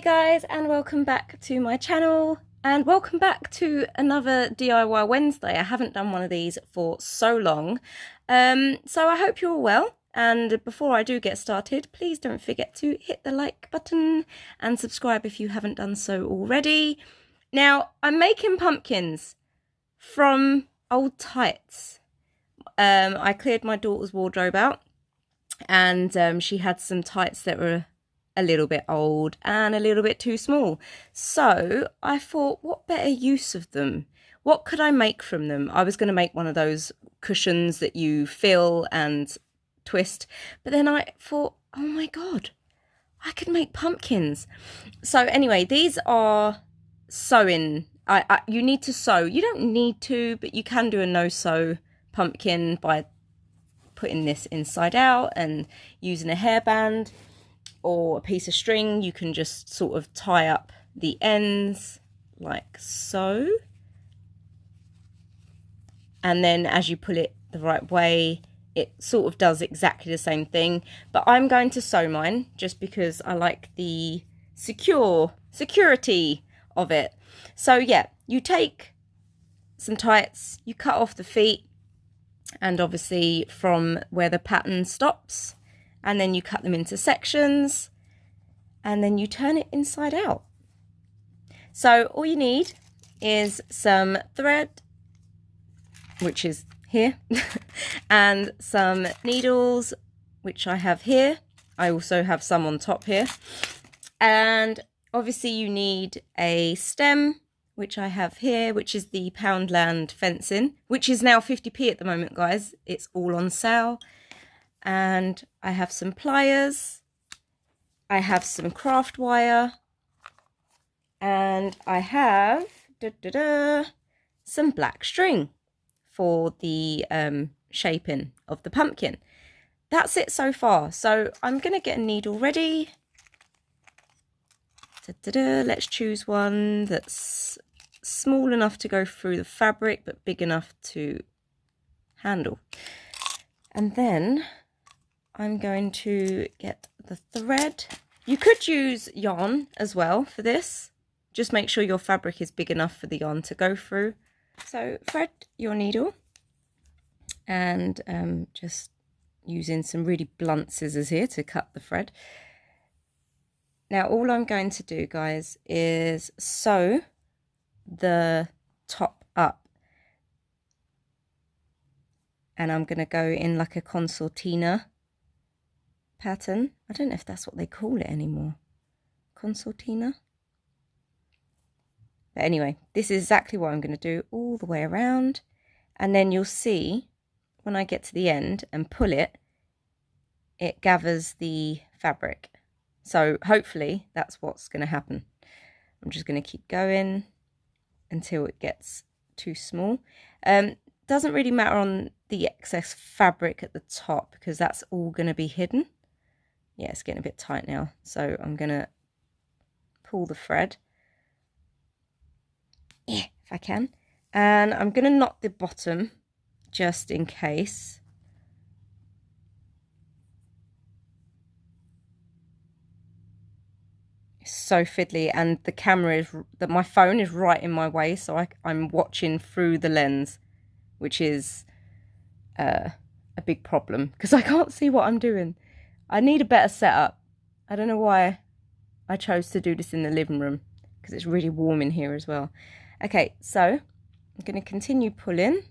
guys, and welcome back to my channel, and welcome back to another DIY Wednesday. I haven't done one of these for so long, so I hope you're all well. And before I do get started, please don't forget to hit the like button and subscribe if you haven't done so already. Now, I'm making pumpkins from old tights. I cleared my daughter's wardrobe out, and she had some tights that were a little bit old and a little bit too small. So I thought, what better use of them? What could I make from them? I was going to make one of those cushions that you fill and twist, but then I thought, oh my god, I could make pumpkins. So anyway, these are sewing. You need to sew. You don't need to, but you can do a no-sew pumpkin by putting this inside out and using a hairband or a piece of string. You can just sort of tie up the ends like so, and then as you pull it the right way, it sort of does exactly the same thing. But I'm going to sew mine just because I like the security of it. So yeah, you take some tights, you cut off the feet, and obviously from where the pattern stops, and then you cut them into sections, and then you turn it inside out. So all you need is some thread, which is here, and some needles, which I have here. I also have some on top here. And obviously you need a stem, which I have here, which is the Poundland fencing, which is now 50p at the moment, guys. It's all on sale. And I have some pliers, I have some craft wire, and I have some black string for the shaping of the pumpkin. That's it so far. So I'm going to get a needle ready. Let's choose one that's small enough to go through the fabric, but big enough to handle. And then I'm going to get the thread. You could use yarn as well for this. Just make sure your fabric is big enough for the yarn to go through. So thread your needle, and just using some really blunt scissors here to cut the thread. Now all I'm going to do, guys, is sew the top up, and I'm going to go in like a concertina pattern. I don't know if that's what they call it anymore, concertina. But anyway, this is exactly what I'm going to do all the way around, and then you'll see when I get to the end and pull it, it gathers the fabric. So hopefully that's what's going to happen. I'm just going to keep going until it gets too small. Doesn't really matter on the excess fabric at the top because that's all going to be hidden. Yeah, it's getting a bit tight now, so I'm going to pull the thread. Yeah, if I can. And I'm going to knot the bottom just in case. It's so fiddly, and the camera is, my phone is right in my way, so I'm watching through the lens, which is a big problem because I can't see what I'm doing. I need a better setup. I don't know why I chose to do this in the living room because it's really warm in here as well. Okay, so I'm going to continue pulling.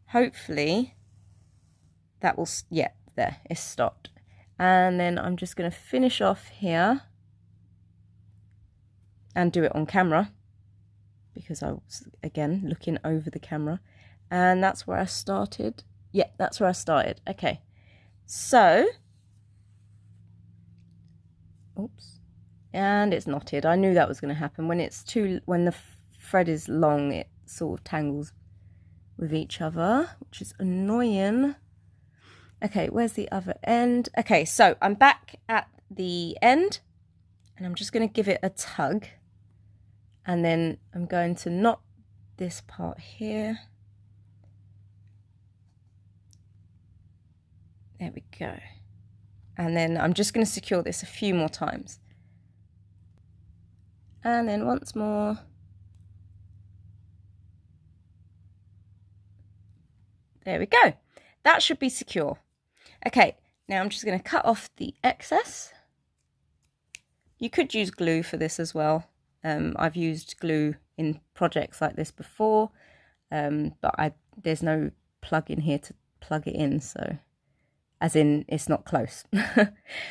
Hopefully that will, yeah, there, it's stopped. And then I'm just going to finish off here and do it on camera because I was, again, looking over the camera. And that's where I started. Yeah, that's where I started. Okay, so, oops, and it's knotted. I knew that was going to happen. When the thread is long, it sort of tangles with each other, which is annoying. Okay, where's the other end? Okay, so I'm back at the end, and I'm just going to give it a tug, and then I'm going to knot this part here. There we go. And then I'm just going to secure this a few more times. And then once more. There we go. That should be secure. Okay, now I'm just going to cut off the excess. You could use glue for this as well. I've used glue in projects like this before, but there's no plug in here to plug it in, so as in it's not close.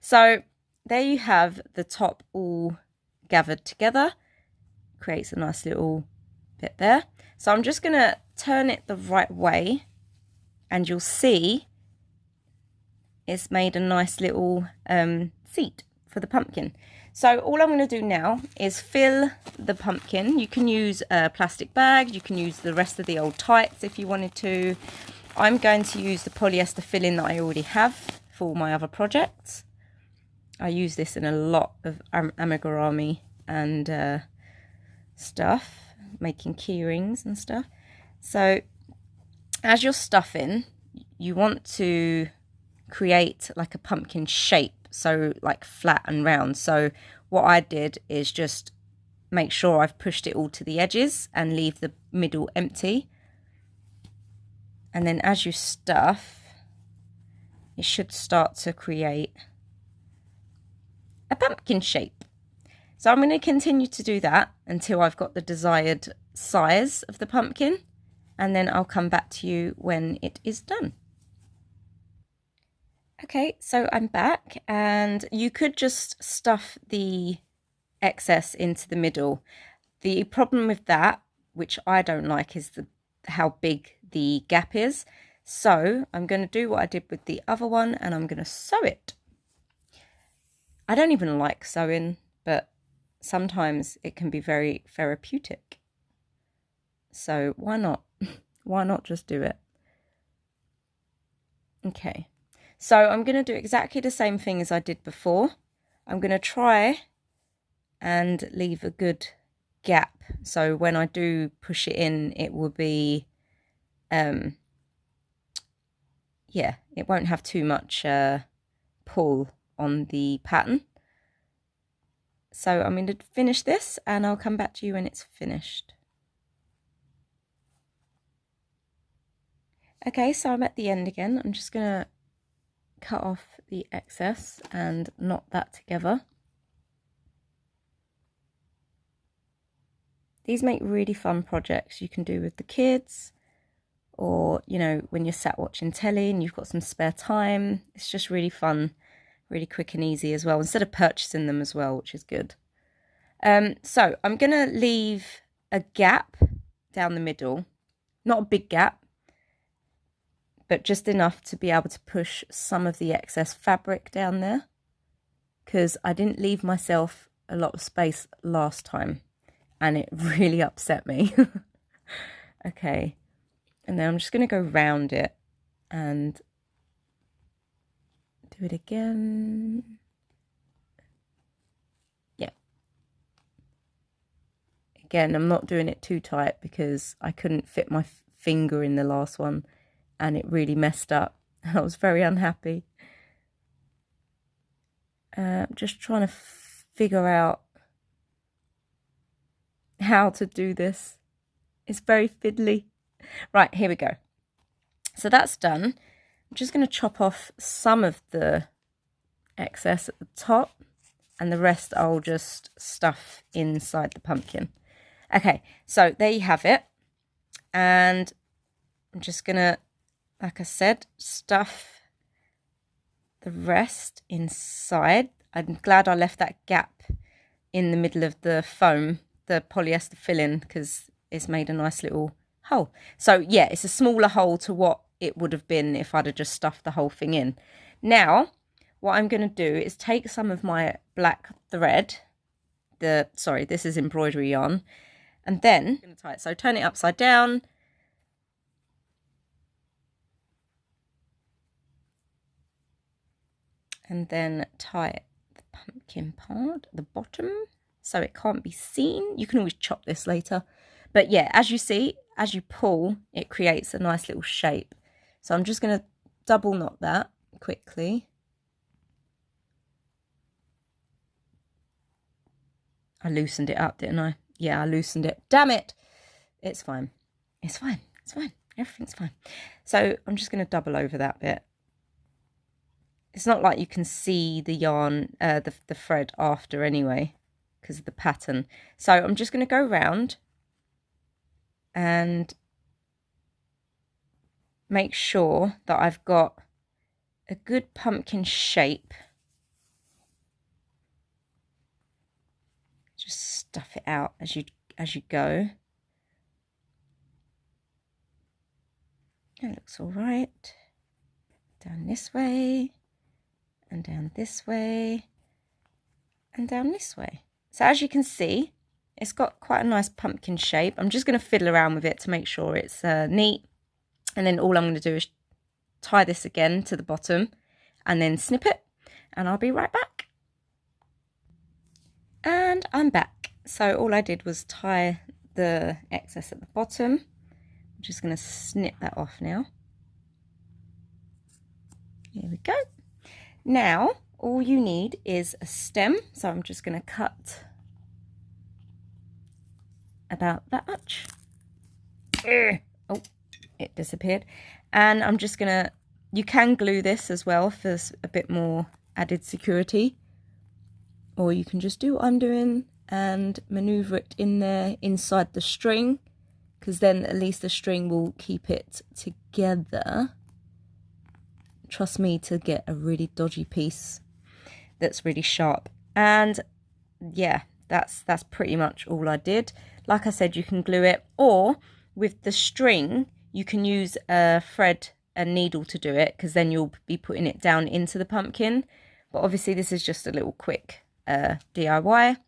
So there you have the top all gathered together. Creates a nice little bit there. So I'm just going to turn it the right way, and you'll see it's made a nice little seat for the pumpkin. So all I'm going to do now is fill the pumpkin. You can use a plastic bag. You can use the rest of the old tights if you wanted to. I'm going to use the polyester filling that I already have for all my other projects. I use this in a lot of amigurumi and stuff, making key rings and stuff. So as you're stuffing, you want to create like a pumpkin shape, so like flat and round. So what I did is just make sure I've pushed it all to the edges and leave the middle empty. And then as you stuff, it should start to create a pumpkin shape. So I'm going to continue to do that until I've got the desired size of the pumpkin, and then I'll come back to you when it is done. Okay, so I'm back, and you could just stuff the excess into the middle. The problem with that, which I don't like, is how big the gap is. So I'm going to do what I did with the other one, and I'm going to sew it. I don't even like sewing, but sometimes it can be very therapeutic. So why not? Why not just do it? Okay. So I'm going to do exactly the same thing as I did before. I'm going to try and leave a good gap. So when I do push it in, it will be, yeah, it won't have too much pull on the pattern. So I'm going to finish this and I'll come back to you when it's finished. Okay, so I'm at the end again. I'm just going to cut off the excess and knot that together. These make really fun projects you can do with the kids, or, you know, when you're sat watching telly and you've got some spare time. It's just really fun, really quick and easy as well, instead of purchasing them as well, which is good. So I'm going to leave a gap down the middle, not a big gap, but just enough to be able to push some of the excess fabric down there, because I didn't leave myself a lot of space last time and it really upset me. Okay, and then I'm just going to go round it and do it again. Yeah. Again, I'm not doing it too tight because I couldn't fit my finger in the last one and it really messed up. I was very unhappy. Just trying to figure out how to do this. It's very fiddly. Right, here we go. So that's done. I'm just going to chop off some of the excess at the top, and the rest I'll just stuff inside the pumpkin. Okay, so there you have it. And I'm just going to, like I said, stuff the rest inside. I'm glad I left that gap in the middle of the foam, the polyester filling, because it's made a nice little hole. So yeah, it's a smaller hole to what it would have been if I'd have just stuffed the whole thing in. Now, what I'm going to do is take some of my black thread, this is embroidery yarn, and then I'm going to tie it. So turn it upside down. And then tie the pumpkin part at the bottom so it can't be seen. You can always chop this later. But yeah, as you see, as you pull, it creates a nice little shape. So I'm just going to double knot that quickly. I loosened it up, didn't I? Yeah, I loosened it. Damn it. It's fine. It's fine. It's fine. Everything's fine. So I'm just going to double over that bit. It's not like you can see the yarn, the thread after anyway, because of the pattern. So I'm just going to go round and make sure that I've got a good pumpkin shape. Just stuff it out as you go. It looks all right. Down this way. And down this way, and down this way. So as you can see, it's got quite a nice pumpkin shape. I'm just going to fiddle around with it to make sure it's neat. And then all I'm going to do is tie this again to the bottom and then snip it, and I'll be right back. And I'm back. So all I did was tie the excess at the bottom. I'm just going to snip that off now. Here we go. Now, all you need is a stem. So I'm just going to cut about that much. Oh, it disappeared. And I'm just going to, you can glue this as well for a bit more added security. Or you can just do what I'm doing and maneuver it in there inside the string, because then at least the string will keep it together. Trust me to get a really dodgy piece that's really sharp. And yeah, that's pretty much all I did. Like I said, you can glue it, or with the string you can use a thread and needle to do it, because then you'll be putting it down into the pumpkin. But obviously this is just a little quick DIY.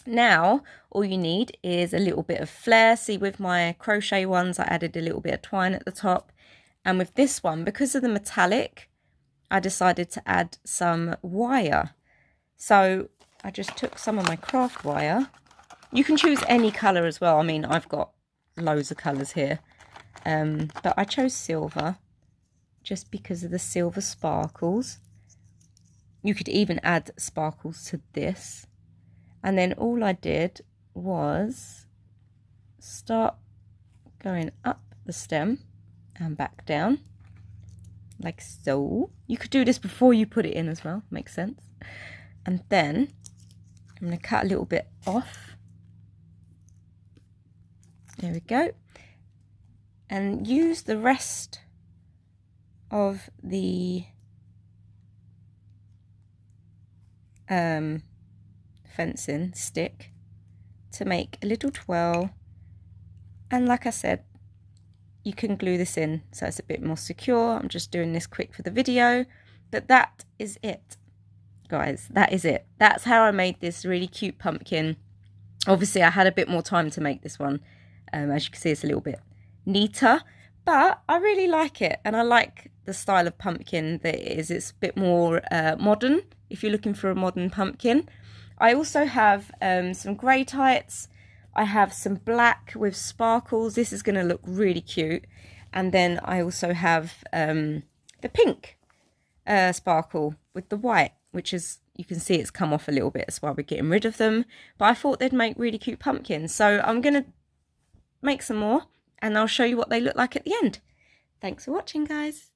Now all you need is a little bit of flair. See, with my crochet ones I added a little bit of twine at the top. And with this one, because of the metallic, I decided to add some wire. So I just took some of my craft wire. You can choose any colour as well. I mean, I've got loads of colours here. But I chose silver just because of the silver sparkles. You could even add sparkles to this. And then all I did was start going up the stem and back down like so. You could do this before you put it in as well, makes sense. And then I'm going to cut a little bit off. There we go. And use the rest of the fencing stick to make a little twirl. And like I said, you can glue this in so it's a bit more secure. I'm just doing this quick for the video, but that is it, guys. That is it. That's how I made this really cute pumpkin. Obviously I had a bit more time to make this one. As you can see, it's a little bit neater, but I really like it, and I like the style of pumpkin that it is. It's a bit more modern if you're looking for a modern pumpkin. I also have some grey tights. I have some black with sparkles. This is going to look really cute. And then I also have the pink sparkle with the white, which is, you can see it's come off a little bit. That's why we're getting rid of them. But I thought they'd make really cute pumpkins. So I'm going to make some more and I'll show you what they look like at the end. Thanks for watching, guys.